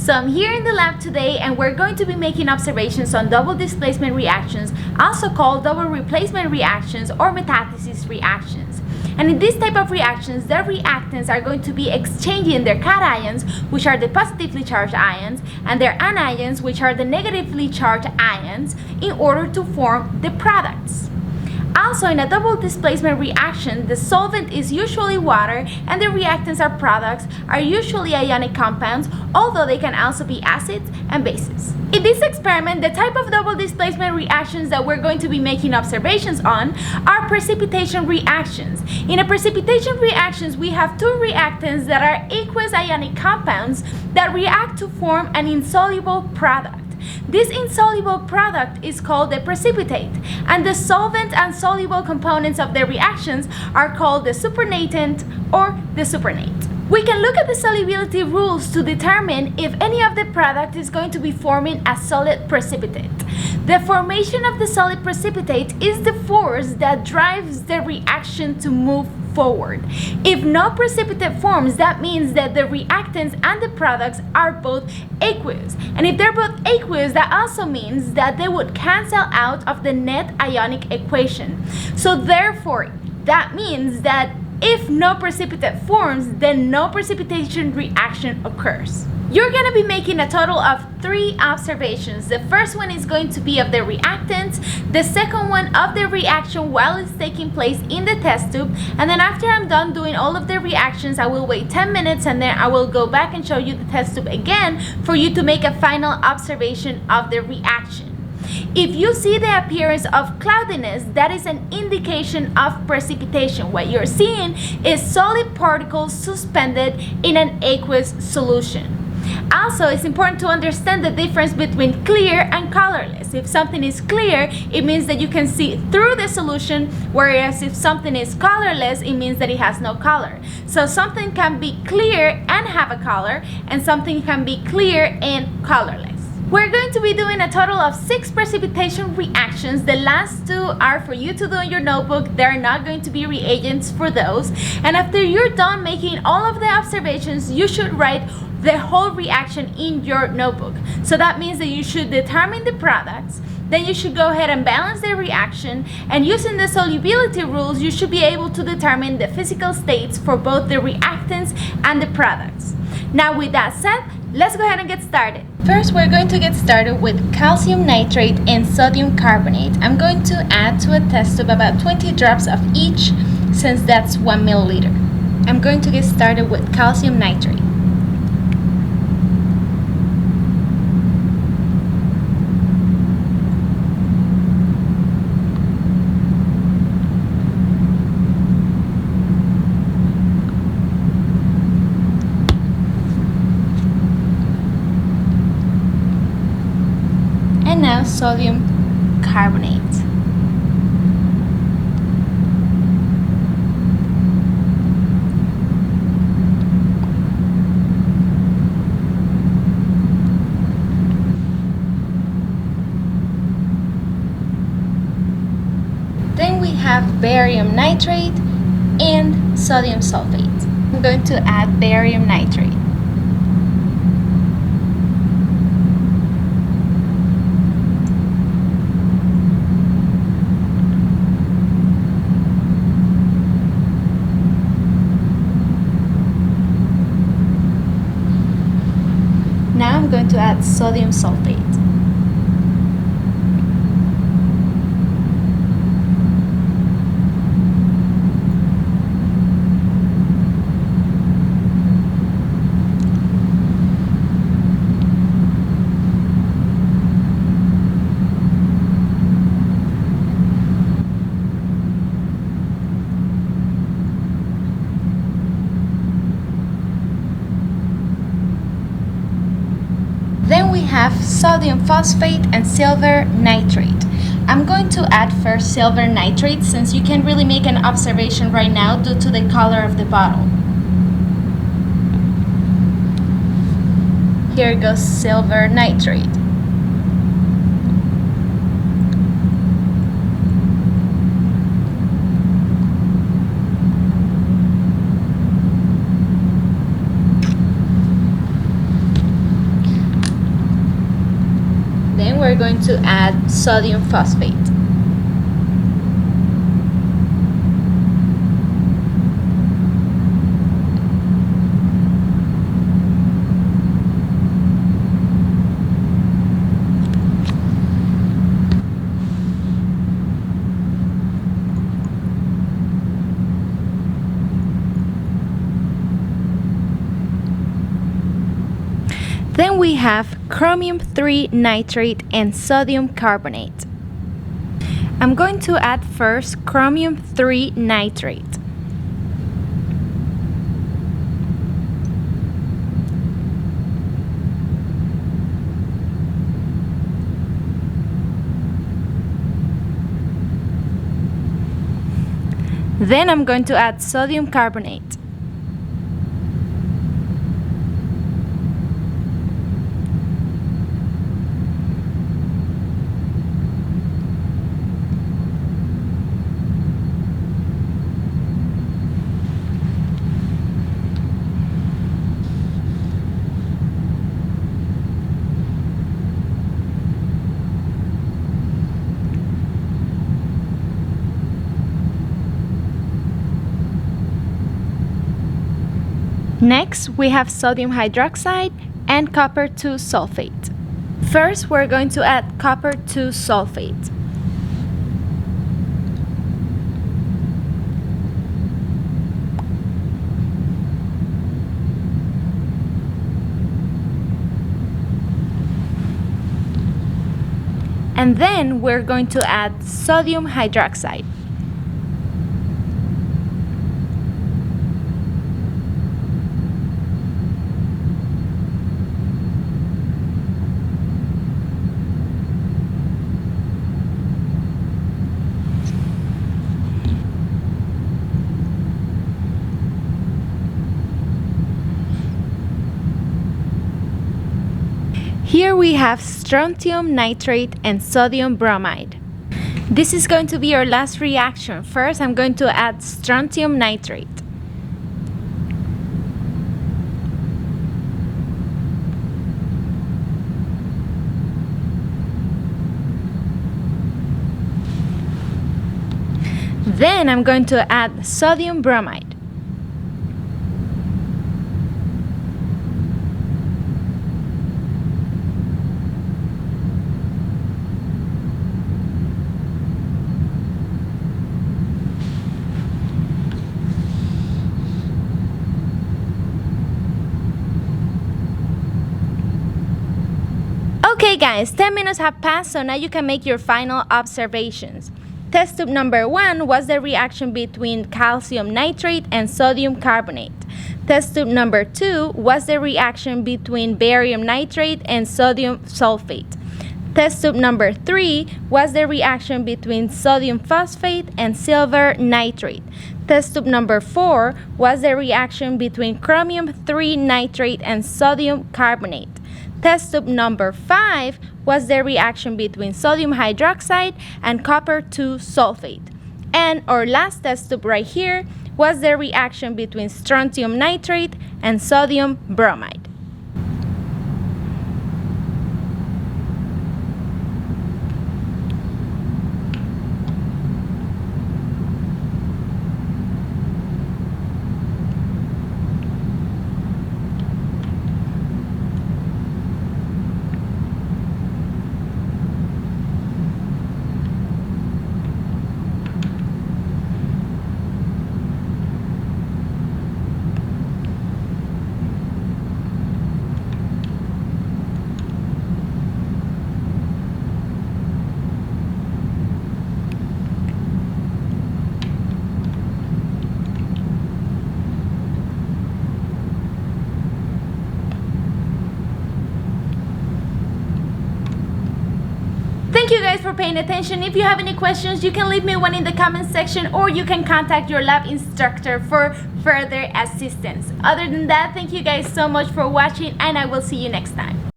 So I'm here in the lab today and we're going to be making observations on double displacement reactions, also called double replacement reactions or metathesis reactions. And in this type of reactions, the reactants are going to be exchanging their cations, which are the positively charged ions, and their anions, which are the negatively charged ions, in order to form the products. Also, in a double displacement reaction, the solvent is usually water and the reactants or products are usually ionic compounds, although they can also be acids and bases. In this experiment, the type of double displacement reactions that we're going to be making observations on are precipitation reactions. In a precipitation reactions, we have two reactants that are aqueous ionic compounds that react to form an insoluble product. This insoluble product is called the precipitate, and the solvent and soluble components of the reactions are called the supernatant or the supernate. We can look at the solubility rules to determine if any of the product is going to be forming a solid precipitate. The formation of the solid precipitate is the force that drives the reaction to move forward. If no precipitate forms, that means that the reactants and the products are both aqueous. And if they're both aqueous, that also means that they would cancel out of the net ionic equation. So therefore, that means that if no precipitate forms, then no precipitation reaction occurs. You're going to be making a total of 3 observations. The first one is going to be of the reactants, the second one of the reaction while it's taking place in the test tube, and then after I'm done doing all of the reactions, I will wait 10 minutes and then I will go back and show you the test tube again for you to make a final observation of the reaction. If you see the appearance of cloudiness, that is an indication of precipitation. What you're seeing is solid particles suspended in an aqueous solution. Also, it's important to understand the difference between clear and colorless. If something is clear, it means that you can see through the solution, whereas if something is colorless, it means that it has no color. So something can be clear and have a color, and something can be clear and colorless. We're going to be doing a total of 6 precipitation reactions. The last 2 are for you to do in your notebook. There are not going to be reagents for those. And after you're done making all of the observations, you should write the whole reaction in your notebook. So that means that you should determine the products, then you should go ahead and balance the reaction, and using the solubility rules, you should be able to determine the physical states for both the reactants and the products. Now with that said, let's go ahead and get started. First, we're going to get started with calcium nitrate and sodium carbonate. I'm going to add to a test tube about 20 drops of each, since that's 1 milliliter. I'm going to get started with calcium nitrate. And now sodium carbonate. Then we have barium nitrate and sodium sulfate. I'm going to add barium nitrate. Now I'm going to add sodium sulfate. Then we have sodium phosphate and silver nitrate. I'm going to add first silver nitrate since you can't really make an observation right now due to the color of the bottle. Here goes silver nitrate. we're going to add sodium phosphate. Then we have chromium 3 nitrate and sodium carbonate. I'm going to add first chromium 3 nitrate. Then I'm going to add sodium carbonate. Next, we have sodium hydroxide and copper 2 sulfate. First, we're going to add copper 2 sulfate. And then we're going to add sodium hydroxide. Here we have strontium nitrate and sodium bromide. This is going to be our last reaction. First, I'm going to add strontium nitrate. Then I'm going to add sodium bromide. Okay guys, 10 minutes have passed, so now you can make your final observations. Test tube number 1 was the reaction between calcium nitrate and sodium carbonate. Test tube number 2 was the reaction between barium nitrate and sodium sulfate. Test tube number 3 was the reaction between sodium phosphate and silver nitrate. Test tube number 4 was the reaction between chromium 3 nitrate and sodium carbonate. Test tube number 5 was the reaction between sodium hydroxide and copper 2 sulfate. And our last test tube right here was the reaction between strontium nitrate and sodium bromide. Thank you guys for paying attention. If you have any questions, you can leave me one in the comment section, or you can contact your lab instructor for further assistance. Other than that, thank you guys so much for watching, and I will see you next time.